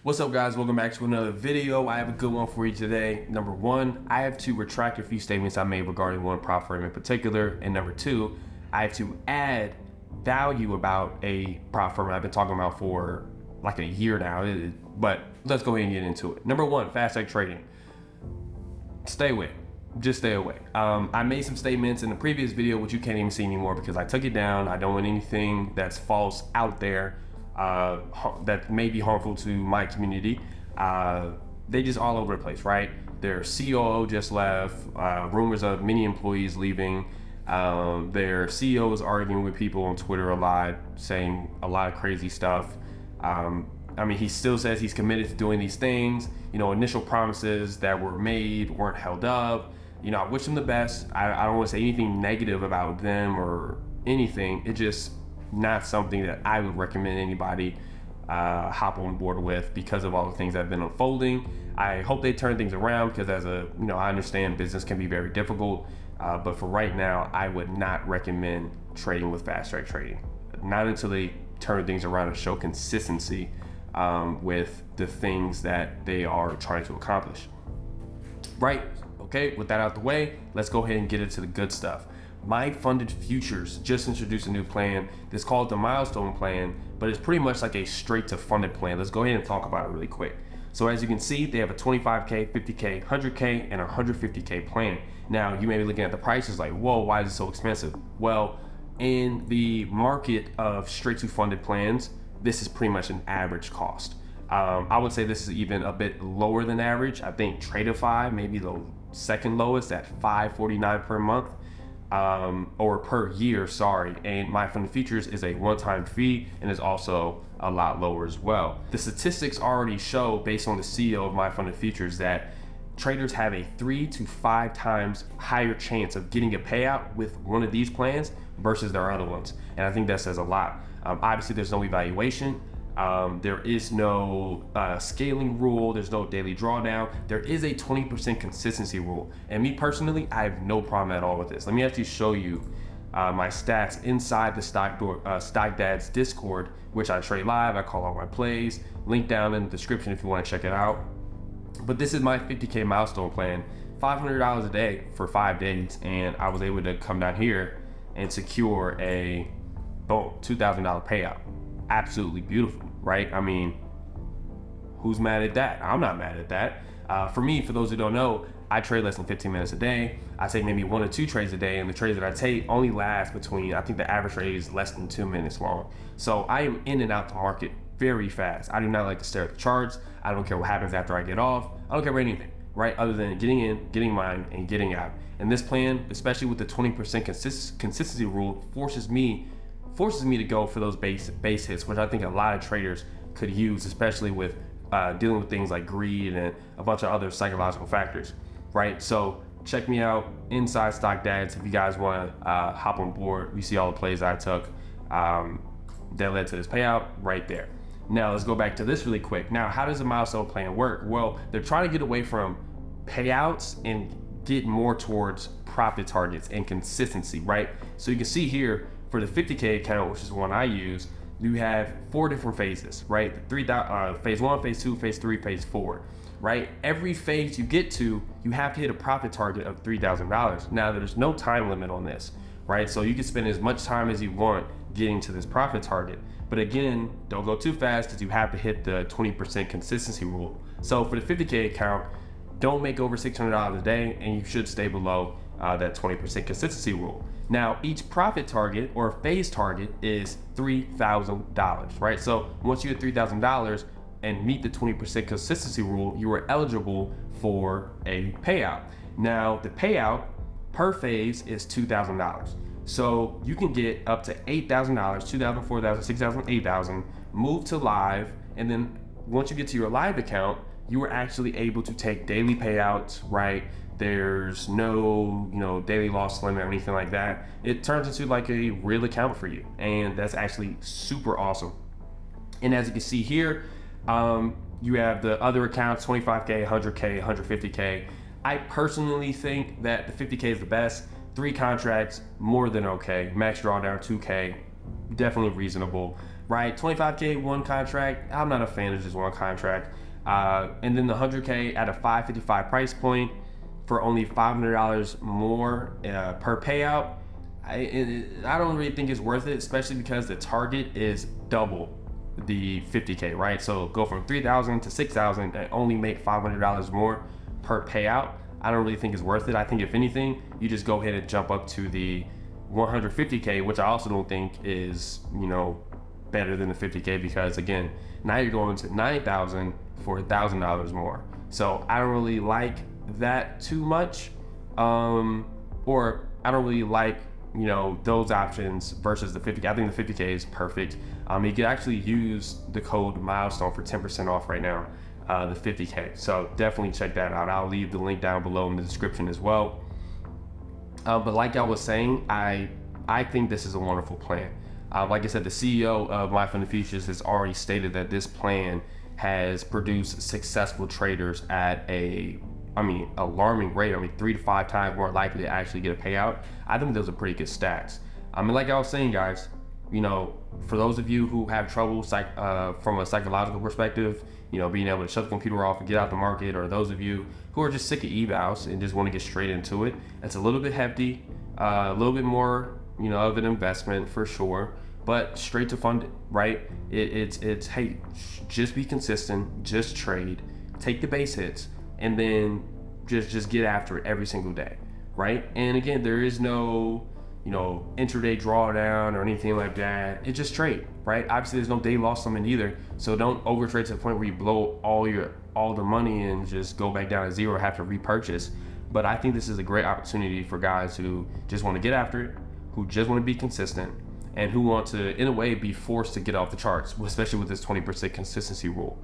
What's up, guys? Welcome back to another video. I have a good one for you today. Number one, I have to retract a few statements I made regarding one prop firm in particular. And number two, I have to add value about a prop firm I've been talking about for like a year now. But let's go ahead and get into it. Number one, fast tech trading. Stay away. Just stay away. I made some statements in the previous video, which you can't even see anymore because I took it down. I don't want anything that's false out there that may be harmful to my community. They just all over the place, right? Their COO just left, rumors of many employees leaving. Their CEO is arguing with people on Twitter a lot, saying a lot of crazy stuff. I mean, he still says he's committed to doing these things. You know, initial promises that were made weren't held up. You know, I wish them the best. I don't want to say anything negative about them or anything. It's just not something that I would recommend anybody hop on board with because of all the things that have been unfolding. I hope they turn things around because I understand business can be very difficult. But for right now, I would not recommend trading with fast track trading. Not until they turn things around and show consistency with the things that they are trying to accomplish. Right, okay, with that out the way, let's go ahead and get into the good stuff. MyFundedFutures just introduced a new plan. It's called the Milestone Plan, but it's pretty much like a straight to funded plan. Let's go ahead and talk about it really quick. So as you can see, they have a 25K, 50K, 100K, and 150K plan. Now, you may be looking at the prices like, whoa, why is it so expensive? Well, in the market of straight to funded plans, this is pretty much an average cost. I would say this is even a bit lower than average. I think Tradeify, maybe the second lowest at $549 per month. Or per year, sorry. And MyFundedFutures is a one-time fee and is also a lot lower as well. The statistics already show, based on the CEO of MyFundedFutures, that traders have a 3 to 5 times higher chance of getting a payout with one of these plans versus their other ones. And I think that says a lot. Obviously, there's no evaluation. There is no scaling rule. There's no daily drawdown. There is a 20% consistency rule. And me personally, I have no problem at all with this. Let me actually show you my stats inside the Stock Dad's Discord, which I trade live. I call all my plays. Link down in the description if you want to check it out. But this is my 50K milestone plan, $500 a day for 5 days. And I was able to come down here and secure a boom, $2,000 payout. Absolutely beautiful, right? I mean, who's mad at that? I'm not mad at that. For me, for those who don't know, I trade less than 15 minutes a day. I take maybe 1 or 2 trades a day, and the trades that I take only last between, I think the average trade is less than 2 minutes long. So I am in and out the market very fast. I do not like to stare at the charts. I don't care what happens after I get off. I don't care about anything, right? Other than getting in, getting mine, and getting out. And this plan, especially with the 20% consistency rule, forces me to go for those base hits, which I think a lot of traders could use, especially with dealing with things like greed and a bunch of other psychological factors, right? So check me out inside Stock Dads if you guys want to hop on board. You see all the plays I took that led to this payout right there. Now let's go back to this really quick. Now, how does a milestone plan work? Well, they're trying to get away from payouts and get more towards profit targets and consistency, right? So you can see here, for the 50K account, which is the one I use, you have 4 different phases, right? Phase 1, phase 2, phase 3, phase 4, right? Every phase you get to, you have to hit a profit target of $3,000. Now, there's no time limit on this, right? So you can spend as much time as you want getting to this profit target. But again, don't go too fast because you have to hit the 20% consistency rule. So for the 50K account, don't make over $600 a day, and you should stay below that 20% consistency rule. Now, each profit target or phase target is $3,000, right? So once you hit $3,000 and meet the 20% consistency rule, you are eligible for a payout. Now, the payout per phase is $2,000. So you can get up to $8,000, $2,000, $4,000, $6,000, $8,000, move to live, and then once you get to your live account, you are actually able to take daily payouts, right? There's no, daily loss limit or anything like that. It turns into like a real account for you, and that's actually super awesome. And as you can see here, you have the other accounts, 25K, 100K, 150K. I personally think that the 50K is the best. 3 contracts, more than okay. Max drawdown 2K, definitely reasonable. right? 25K one contract. I'm not a fan of just one contract. And then the 100K at a 555 price point for only $500 more per payout. I don't really think it's worth it, especially because the target is double the 50K, right? So go from 3,000 to 6,000 and only make $500 more per payout. I don't really think it's worth it. I think if anything, you just go ahead and jump up to the 150K, which I also don't think is, better than the 50K, because again, now you're going to 9,000 for $1,000 more. So I don't really like that too much, or I don't really like those options versus the 50K. I think the 50K is perfect. You can actually use the code milestone for 10% off right now, the 50K. So definitely check that out. I'll leave the link down below in the description as well. But like I was saying, I think this is a wonderful plan. Like I said, the CEO of MyFundedFutures has already stated that this plan has produced successful traders at alarming rate. 3 to 5 times more likely to actually get a payout. I think those are pretty good stats. Like I was saying, guys, for those of you who have trouble from a psychological perspective, being able to shut the computer off and get out the market, or those of you who are just sick of evals and just want to get straight into it, it's a little bit hefty, a little bit more, of an investment for sure, but straight to fund it, right? It's hey, just be consistent, just trade, take the base hits, and then just get after it every single day, right? And again, there is no intraday drawdown or anything like that. It's just trade, right? Obviously there's no day loss limit either, so don't overtrade to the point where you blow all the money and just go back down to zero, have to repurchase. But I think this is a great opportunity for guys who just want to get after it, who just want to be consistent, and who want to, in a way, be forced to get off the charts, especially with this 20% consistency rule.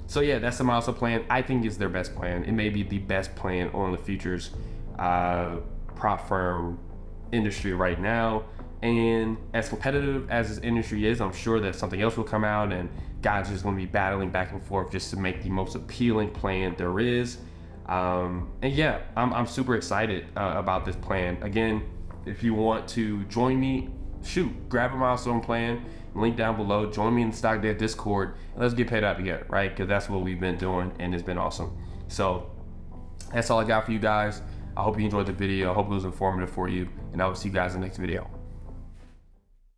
So yeah, that's the milestone plan. I think it's their best plan. It may be the best plan on the futures prop firm industry right now. And as competitive as this industry is, I'm sure that something else will come out and guys are just going to be battling back and forth just to make the most appealing plan there is. And yeah, I'm super excited about this plan. Again, if you want to join me, grab a milestone plan, link down below, join me in the Stock Dev Discord, and let's get paid out together, right? Because that's what we've been doing, and it's been awesome. So that's all I got for you guys. I hope you enjoyed the video. I hope it was informative for you, and I will see you guys in the next video.